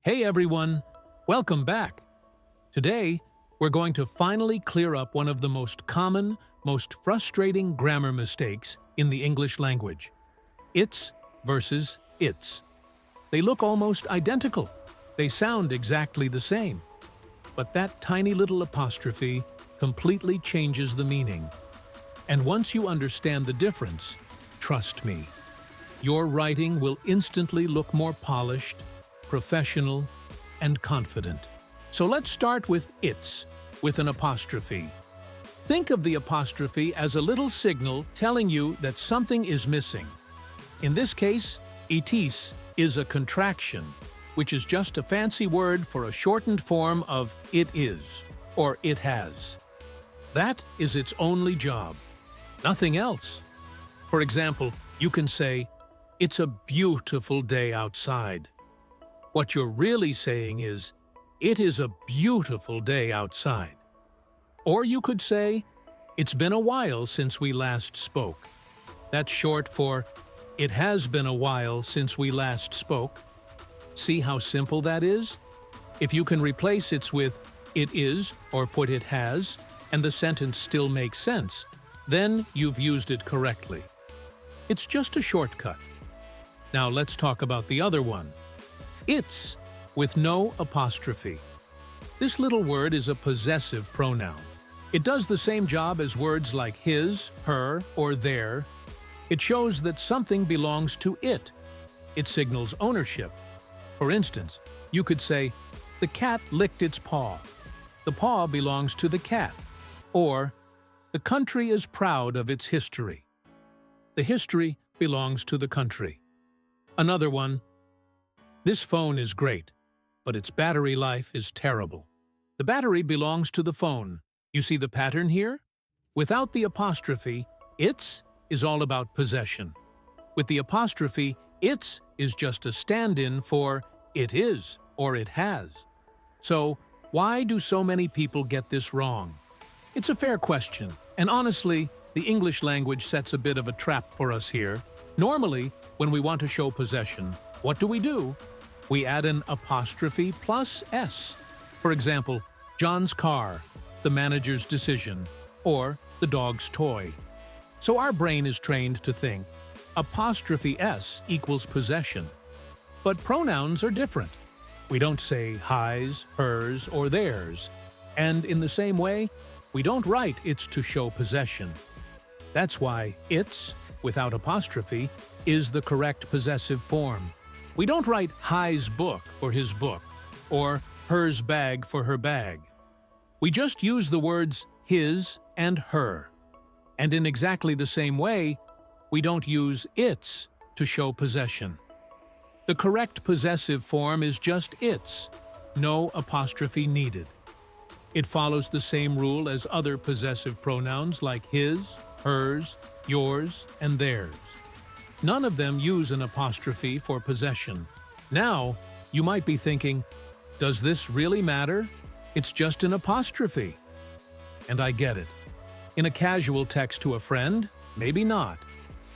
Hey everyone, welcome back. Today, we're going to finally clear up one of the most common, most frustrating grammar mistakes in the English language. It's versus its. They look almost identical. They sound exactly the same. But that tiny little apostrophe completely changes the meaning. And once you understand the difference, trust me, your writing will instantly look more polished, professional, and confident. So let's start with its, with an apostrophe. Think of the apostrophe as a little signal telling you that something is missing. In this case, itis is a contraction, which is just a fancy word for a shortened form of it is, or it has. That is its only job. Nothing else. For example, you can say, "It's a beautiful day outside." What you're really saying is, "It is a beautiful day outside." Or you could say, "It's been a while since we last spoke." That's short for, "It has been a while since we last spoke." See how simple that is? If you can replace it with "it is" or put "it has," and the sentence still makes sense, then you've used it correctly. It's just a shortcut. Now let's talk about the other one. Its, with no apostrophe. This little word is a possessive pronoun. It does the same job as words like his, her, or their. It shows that something belongs to it. It signals ownership. For instance, you could say, "The cat licked its paw." The paw belongs to the cat. Or, "The country is proud of its history." The history belongs to the country. Another one, "This phone is great, but its battery life is terrible." The battery belongs to the phone. You see the pattern here? Without the apostrophe, its is all about possession. With the apostrophe, its is just a stand-in for it is or it has. So, why do so many people get this wrong? It's a fair question, and honestly, the English language sets a bit of a trap for us here. Normally, when we want to show possession, what do? We add an apostrophe plus S. For example, John's car, the manager's decision, or the dog's toy. So our brain is trained to think apostrophe S equals possession. But pronouns are different. We don't say his, hers, or theirs. And in the same way, we don't write its to show possession. That's why its, without apostrophe, is the correct possessive form. We don't write his book for his book, or hers bag for her bag. We just use the words his and her. And in exactly the same way, we don't use its to show possession. The correct possessive form is just its, no apostrophe needed. It follows the same rule as other possessive pronouns like his, hers, yours, and theirs. None of them use an apostrophe for possession. Now, you might be thinking, does this really matter? It's just an apostrophe. And I get it. In a casual text to a friend, maybe not.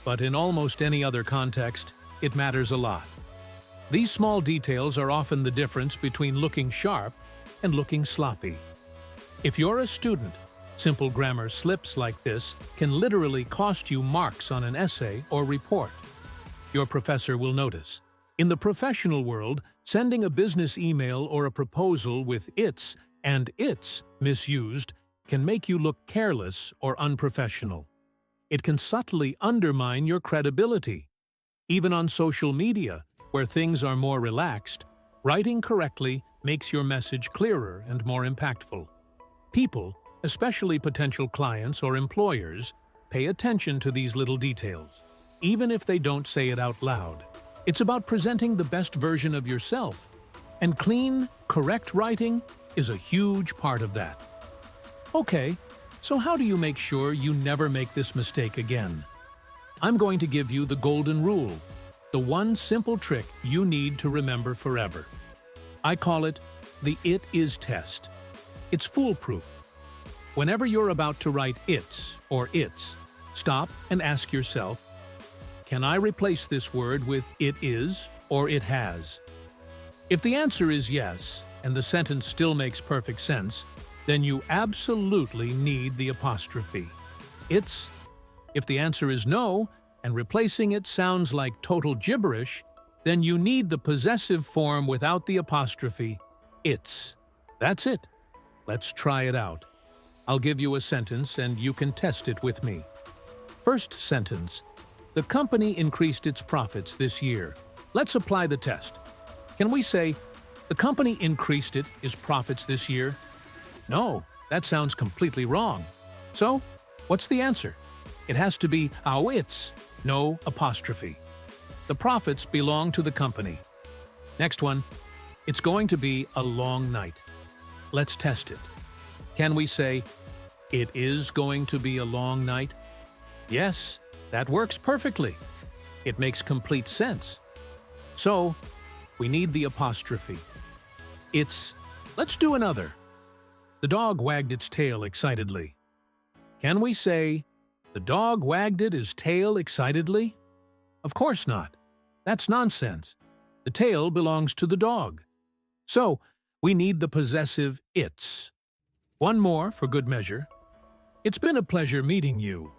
But in almost any other context, it matters a lot. These small details are often the difference between looking sharp and looking sloppy. If you're a student, simple grammar slips like this can literally cost you marks on an essay or report. Your professor will notice. In the professional world, sending a business email or a proposal with its and its misused can make you look careless or unprofessional. It can subtly undermine your credibility. Even on social media, where things are more relaxed, writing correctly makes your message clearer and more impactful. People, especially potential clients or employers, pay attention to these little details, even if they don't say it out loud. It's about presenting the best version of yourself, and clean, correct writing is a huge part of that. Okay, so how do you make sure you never make this mistake again? I'm going to give you the golden rule, the one simple trick you need to remember forever. I call it the "it is" test. It's foolproof. Whenever you're about to write its or its, stop and ask yourself, can I replace this word with "it is" or "it has"? If the answer is yes, and the sentence still makes perfect sense, then you absolutely need the apostrophe. It's. If the answer is no, and replacing it sounds like total gibberish, then you need the possessive form without the apostrophe, it's. That's it. Let's try it out. I'll give you a sentence and you can test it with me. First sentence. The company increased its profits this year. Let's apply the test. Can we say, the company increased its profits this year? No, that sounds completely wrong. So, what's the answer? It has to be it's, no apostrophe. The profits belong to the company. Next one. It's going to be a long night. Let's test it. Can we say, it is going to be a long night? Yes, that works perfectly. It makes complete sense. So, we need the apostrophe. It's. Let's do another. The dog wagged its tail excitedly. Can we say, the dog wagged his tail excitedly? Of course not. That's nonsense. The tail belongs to the dog. So, we need the possessive it's. One more for good measure. It's been a pleasure meeting you.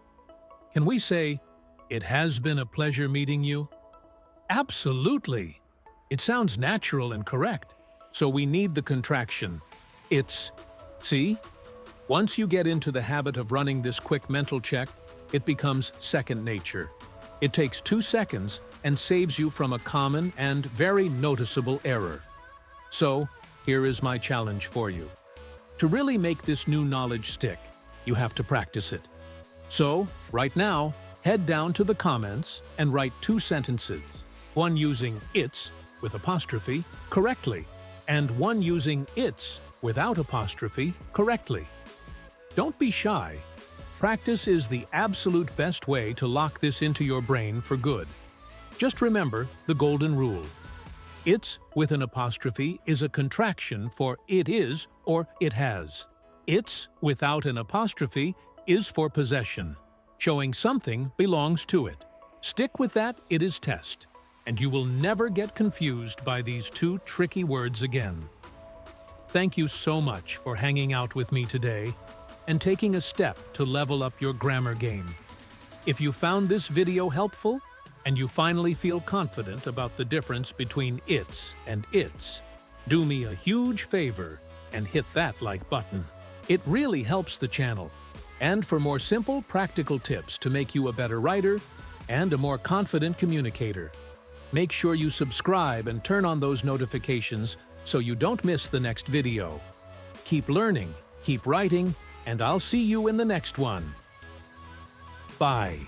Can we say, it has been a pleasure meeting you? Absolutely. It sounds natural and correct. So we need the contraction. It's. See? Once you get into the habit of running this quick mental check, it becomes second nature. It takes 2 seconds and saves you from a common and very noticeable error. So, here is my challenge for you. To really make this new knowledge stick, you have to practice it. So, right now, head down to the comments and write 2 sentences, one using it's with apostrophe correctly, and one using it's without apostrophe correctly. Don't be shy. Practice is the absolute best way to lock this into your brain for good. Just remember the golden rule. It's with an apostrophe is a contraction for it is or it has. It's without an apostrophe is for possession, showing something belongs to it. Stick with that, it is test, and you will never get confused by these 2 tricky words again. Thank you so much for hanging out with me today and taking a step to level up your grammar game. If you found this video helpful, and you finally feel confident about the difference between it's and its, do me a huge favor and hit that like button. It really helps the channel. And for more simple, practical tips to make you a better writer and a more confident communicator, make sure you subscribe and turn on those notifications so you don't miss the next video. Keep learning, keep writing, and I'll see you in the next one. Bye.